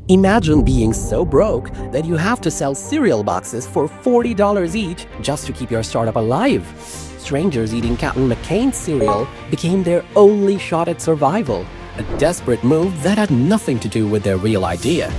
Imagine being so broke that you have to sell cereal boxes for $40 each just to keep your startup alive. Strangers eating Captain McCain's cereal became their only shot at survival, a desperate move that had nothing to do with their real idea.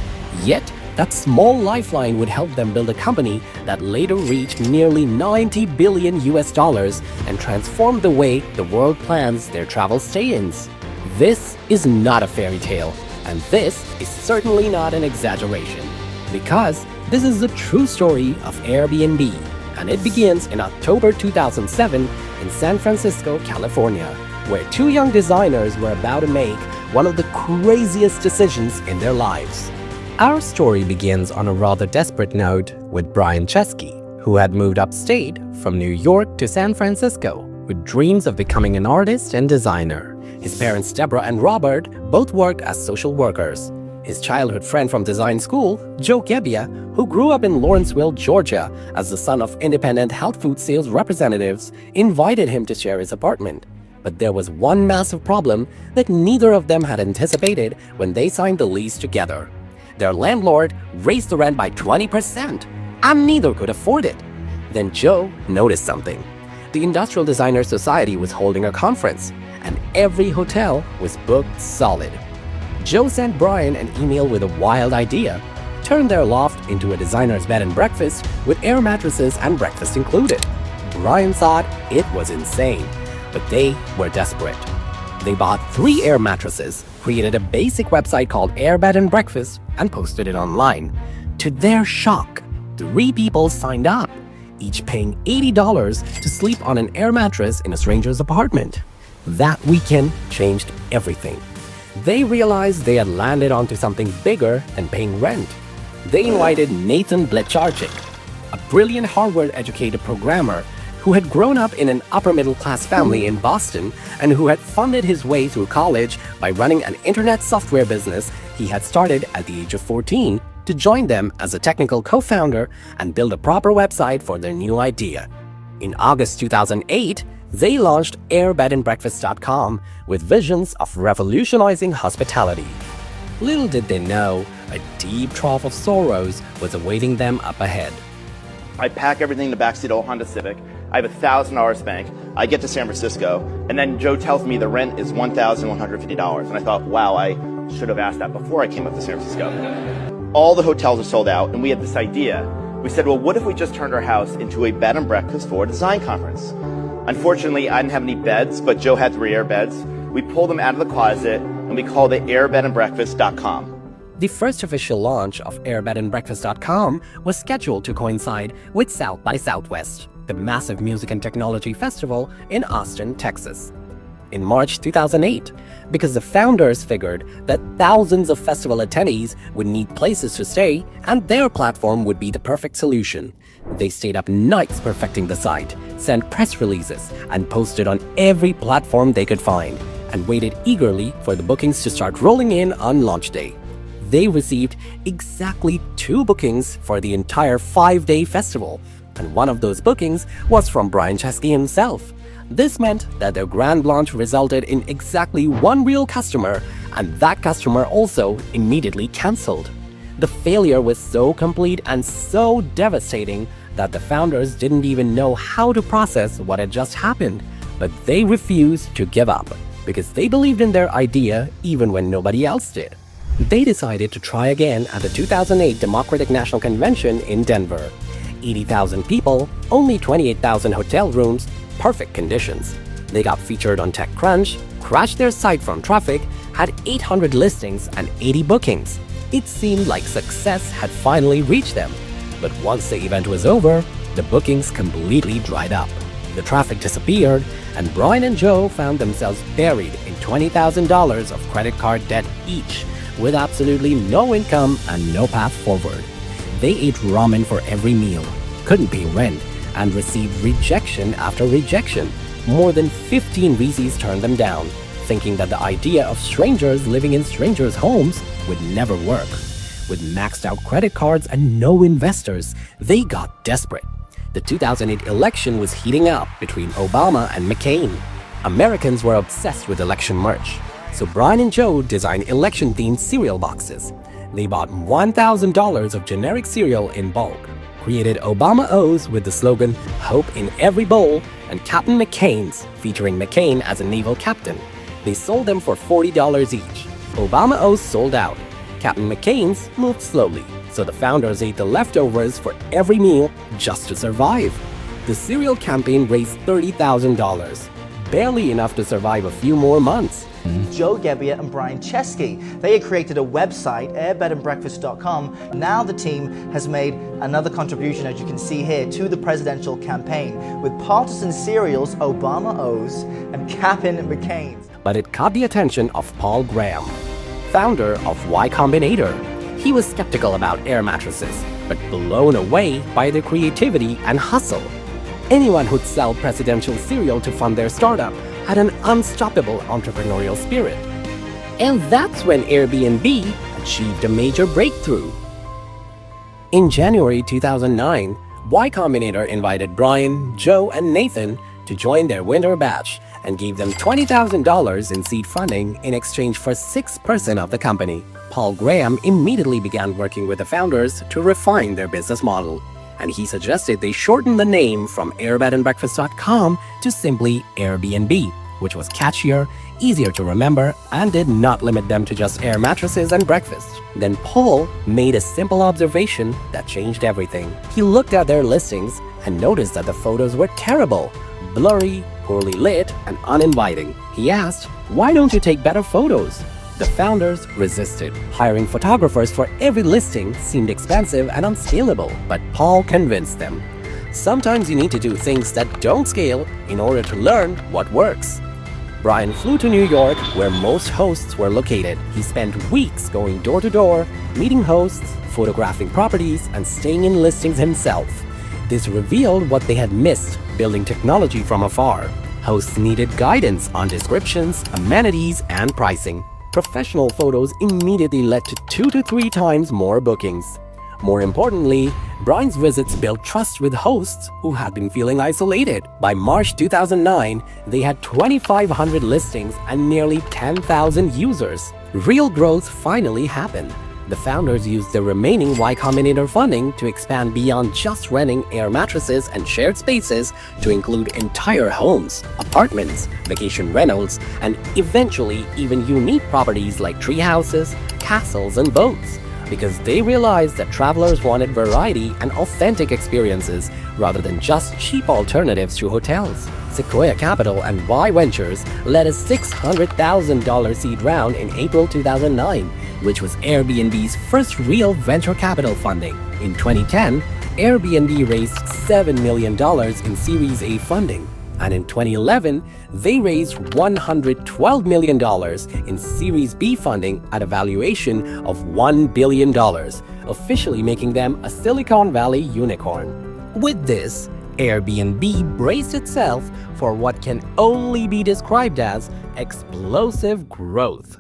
Yet, that small lifeline would help them build a company that later reached nearly 90 billion US dollars and transformed the way the world plans their travel stay-ins. This is not a fairy tale. And this is certainly not an exaggeration, because this is the true story of Airbnb, and it begins in October 2007 in San Francisco, California, where two young designers were about to make one of the craziest decisions in their lives. Our story begins on a rather desperate note with Brian Chesky, who had moved upstate from New York to San Francisco with dreams of becoming an artist and designer. His parents, Deborah and Robert, both worked as social workers. His childhood friend from design school, Joe Gebbia, who grew up in Lawrenceville, Georgia, as the son of independent health food sales representatives, invited him to share his apartment. But there was one massive problem that neither of them had anticipated when they signed the lease together. Their landlord raised the rent by 20%, and neither could afford it. Then Joe noticed something. The Industrial Designers Society was holding a conference, and every hotel was booked solid. Joe sent Brian an email with a wild idea: turn their loft into a designer's bed and breakfast with air mattresses and breakfast included. Brian thought it was insane, but they were desperate. They bought 3 air mattresses, created a basic website called Air Bed and Breakfast, and posted it online. To their shock, 3 people signed up, each paying $80 to sleep on an air mattress in a stranger's apartment. That weekend changed everything. They realized they had landed onto something bigger than paying rent. They invited Nathan Blecharczyk, a brilliant Harvard-educated programmer who had grown up in an upper-middle-class family in Boston and who had funded his way through college by running an internet software business he had started at the age of 14, to join them as a technical co-founder and build a proper website for their new idea. In August 2008, they launched airbedandbreakfast.com with visions of revolutionizing hospitality. Little did they know, a deep trough of sorrows was awaiting them up ahead. I pack everything in the backseat of a Honda Civic. I have $1,000 bank. I get to San Francisco, and then Joe tells me the rent is $1,150. And I thought, wow, I should have asked that before I came up to San Francisco. All the hotels are sold out, and we had this idea. We said, well, what if we just turned our house into a bed and breakfast for a design conference? Unfortunately, I didn't have any beds, but Joe had 3 air beds. We pulled them out of the closet, and we called it airbedandbreakfast.com. The first official launch of airbedandbreakfast.com was scheduled to coincide with South by Southwest, the massive music and technology festival in Austin, Texas, in March 2008, because the founders figured that thousands of festival attendees would need places to stay, and their platform would be the perfect solution. They stayed up nights perfecting the site, sent press releases, and posted on every platform they could find, and waited eagerly for the bookings to start rolling in on launch day. They received exactly 2 bookings for the entire 5-day festival, and one of those bookings was from Brian Chesky himself. This meant that their grand launch resulted in exactly 1 real customer, and that customer also immediately cancelled. The failure was so complete and so devastating that the founders didn't even know how to process what had just happened, but they refused to give up because they believed in their idea even when nobody else did. They decided to try again at the 2008 Democratic National Convention in Denver. 80,000 people, only 28,000 hotel rooms, perfect conditions. They got featured on TechCrunch, crashed their site from traffic, had 800 listings and 80 bookings. It seemed like success had finally reached them. But once the event was over, the bookings completely dried up. The traffic disappeared, and Brian and Joe found themselves buried in $20,000 of credit card debt each, with absolutely no income and no path forward. They ate ramen for every meal, couldn't pay rent, and received rejection after rejection. More than 15 VCs turned them down, thinking that the idea of strangers living in strangers' homes would never work. With maxed out credit cards and no investors, they got desperate. The 2008 election was heating up between Obama and McCain. Americans were obsessed with election merch, so Brian and Joe designed election-themed cereal boxes. they bought $1,000 of generic cereal in bulk, created Obama O's with the slogan "Hope in Every Bowl" and Captain McCain's, featuring McCain as a naval captain. They sold them for $40 each. Obama O's sold out. Captain McCain's moved slowly, so the founders ate the leftovers for every meal just to survive. The cereal campaign raised $30,000, barely enough to survive a few more months. Joe Gebbia and Brian Chesky. They had created a website, airbedandbreakfast.com. Now the team has made another contribution, as you can see here, to the presidential campaign with partisan cereals, Obama O's and Captain McCain's. But it caught the attention of Paul Graham, founder of Y Combinator. He was skeptical about air mattresses, but blown away by their creativity and hustle. Anyone who'd sell presidential cereal to fund their startup had an unstoppable entrepreneurial spirit. And that's when Airbnb achieved a major breakthrough. In January 2009, Y Combinator invited Brian, Joe, and Nathan to join their winter batch and gave them $20,000 in seed funding in exchange for 6% of the company. Paul Graham immediately began working with the founders to refine their business model, and he suggested they shorten the name from airbedandbreakfast.com to simply Airbnb, which was catchier, easier to remember, and did not limit them to just air mattresses and breakfast. Then Paul made a simple observation that changed everything. He looked at their listings and noticed that the photos were terrible, blurry, poorly lit, and uninviting. He asked, "Why don't you take better photos?" The founders resisted. Hiring photographers for every listing seemed expensive and unscalable, but Paul convinced them. Sometimes you need to do things that don't scale in order to learn what works. Brian flew to New York, where most hosts were located. He spent weeks going door to door, meeting hosts, photographing properties, and staying in listings himself. This revealed what they had missed, building technology from afar. Hosts needed guidance on descriptions, amenities, and pricing. Professional photos immediately led to 2 to 3 times more bookings. More importantly, Brian's visits built trust with hosts who had been feeling isolated. By March 2009, they had 2,500 listings and nearly 10,000 users. Real growth finally happened. The founders used the remaining Y Combinator funding to expand beyond just renting air mattresses and shared spaces to include entire homes, apartments, vacation rentals, and eventually even unique properties like tree houses, castles, and boats. Because they realized that travelers wanted variety and authentic experiences rather than just cheap alternatives to hotels. Sequoia Capital and Y Ventures led a $600,000 seed round in April 2009, which was Airbnb's first real venture capital funding. In 2010, Airbnb raised $7 million in Series A funding. And in 2011, they raised $112 million in Series B funding at a valuation of $1 billion, officially making them a Silicon Valley unicorn. With this, Airbnb braced itself for what can only be described as explosive growth.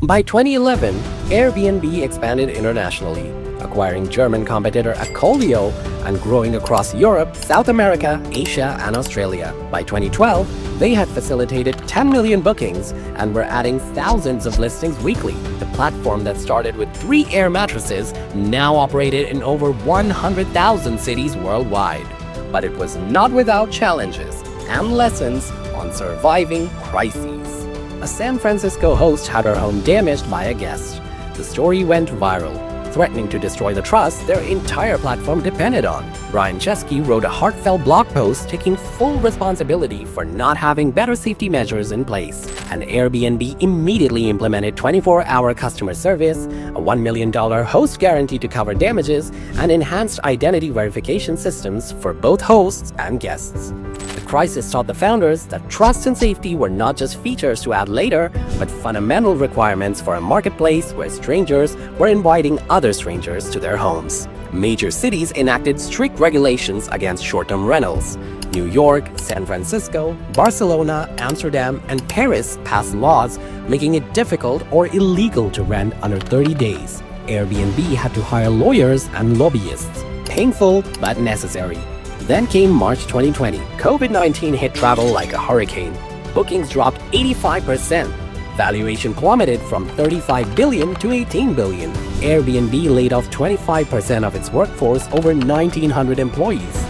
By 2011, Airbnb expanded internationally, acquiring German competitor Accolio and growing across Europe, South America, Asia, and Australia. By 2012, they had facilitated 10 million bookings and were adding thousands of listings weekly. The platform that started with 3 air mattresses now operated in over 100,000 cities worldwide. But it was not without challenges and lessons on surviving crises. A San Francisco host had her home damaged by a guest. The story went viral, threatening to destroy the trust their entire platform depended on. Brian Chesky wrote a heartfelt blog post taking full responsibility for not having better safety measures in place. And Airbnb immediately implemented 24-hour customer service, a $1 million host guarantee to cover damages, and enhanced identity verification systems for both hosts and guests. The crisis taught the founders that trust and safety were not just features to add later, but fundamental requirements for a marketplace where strangers were inviting other strangers to their homes. Major cities enacted strict regulations against short-term rentals. New York, San Francisco, Barcelona, Amsterdam, and Paris passed laws making it difficult or illegal to rent under 30 days. Airbnb had to hire lawyers and lobbyists. Painful, but necessary. Then came March 2020. COVID-19 hit travel like a hurricane. Bookings dropped 85%. Valuation plummeted from $35 billion to $18 billion. Airbnb laid off 25% of its workforce, over 1,900 employees.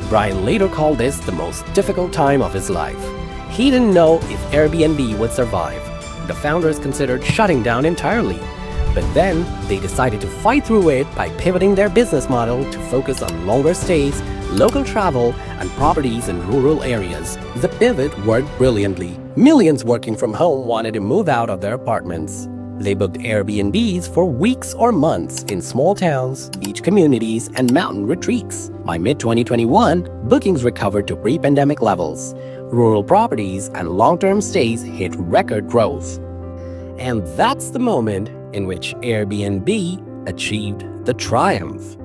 Brian later called this the most difficult time of his life. He didn't know if Airbnb would survive. The founders considered shutting down entirely. But then, they decided to fight through it by pivoting their business model to focus on longer stays, local travel, and properties in rural areas. The pivot worked brilliantly. Millions working from home wanted to move out of their apartments. They booked Airbnbs for weeks or months in small towns, beach communities, and mountain retreats. By mid-2021, bookings recovered to pre-pandemic levels. Rural properties and long-term stays hit record growth. And that's the moment in which Airbnb achieved the triumph.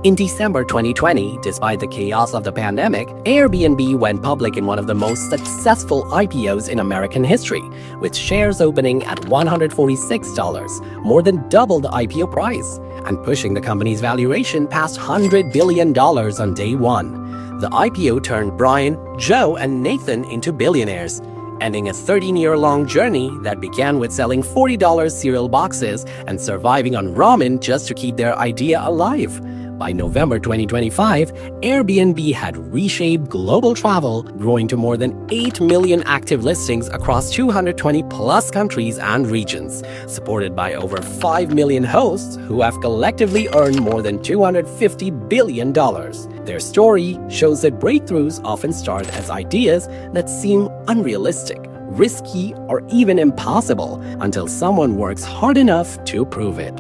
In December 2020, despite the chaos of the pandemic, Airbnb went public in one of the most successful IPOs in American history, with shares opening at $146, more than double the IPO price, and pushing the company's valuation past $100 billion on day one. The IPO turned Brian, Joe, and Nathan into billionaires, ending a 13-year-long journey that began with selling $40 cereal boxes and surviving on ramen just to keep their idea alive. By November 2025, Airbnb had reshaped global travel, growing to more than 8 million active listings across 220-plus countries and regions, supported by over 5 million hosts who have collectively earned more than $250 billion. Their story shows that breakthroughs often start as ideas that seem unrealistic, risky, or even impossible until someone works hard enough to prove it.